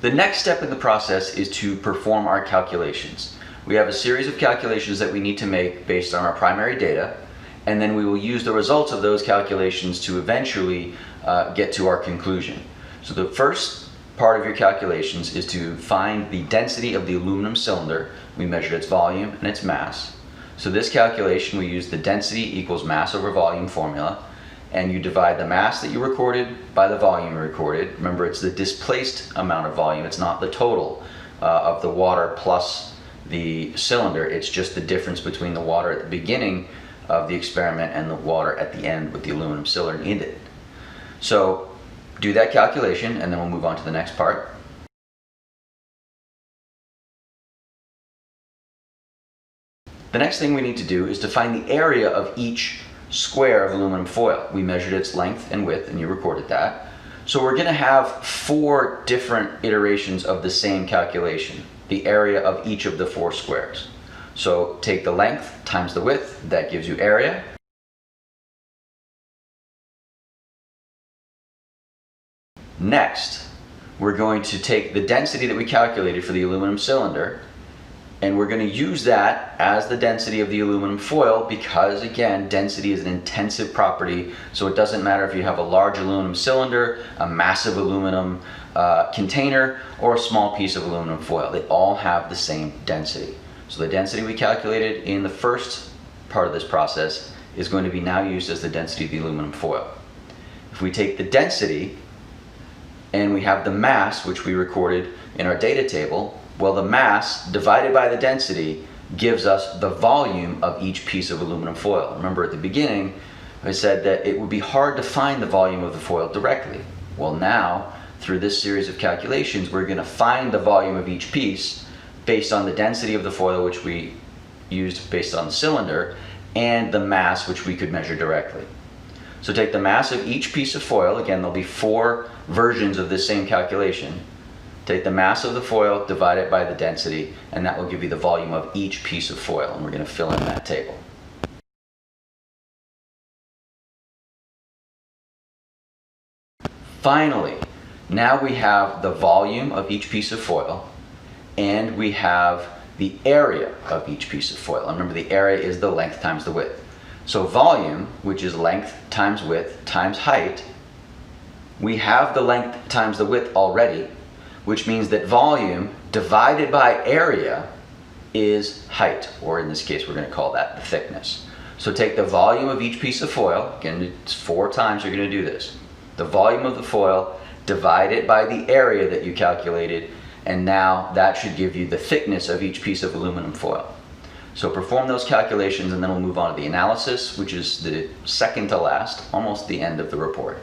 The next step in the process is to perform our calculations. We have a series of calculations that we need to make based on our primary data, and then we will use the results of those calculations to eventually get to our conclusion. So the first part of your calculations is to find the density of the aluminum cylinder. We measured its volume and its mass. So this calculation, we use the density equals mass over volume formula, and you divide the mass that you recorded by the volume you recorded. Remember, it's the displaced amount of volume, it's not the total of the water plus the cylinder, it's just the difference between the water at the beginning of the experiment and the water at the end with the aluminum cylinder in it. So do that calculation and then we'll move on to the next part. The next thing we need to do is to find the area of each square of aluminum foil. We measured its length and width and you recorded that. So we're going to have 4 different iterations of the same calculation, the area of each of the 4 squares. So take the length times the width, that gives you area. Next, we're going to take the density that we calculated for the aluminum cylinder, and we're going to use that as the density of the aluminum foil because, again, density is an intensive property, so it doesn't matter if you have a large aluminum cylinder, a massive aluminum container, or a small piece of aluminum foil. They all have the same density. So the density we calculated in the first part of this process is going to be now used as the density of the aluminum foil. If we take the density and we have the mass, which we recorded in our data table, well, the mass divided by the density gives us the volume of each piece of aluminum foil. Remember at the beginning, I said that it would be hard to find the volume of the foil directly. Well, now, through this series of calculations, we're going to find the volume of each piece based on the density of the foil, which we used based on the cylinder, and the mass, which we could measure directly. So take the mass of each piece of foil. Again, there'll be 4 versions of this same calculation. Take the mass of the foil, divide it by the density, and that will give you the volume of each piece of foil, and we're going to fill in that table. Finally, now we have the volume of each piece of foil, and we have the area of each piece of foil. And remember, the area is the length times the width. So volume, which is length times width times height, we have the length times the width already, which means that volume divided by area is height, or in this case we're going to call that the thickness. So take the volume of each piece of foil, again it's 4 times you're going to do this, the volume of the foil, divide it by the area that you calculated, and now that should give you the thickness of each piece of aluminum foil. So perform those calculations and then we'll move on to the analysis, which is the second to last, almost the end of the report.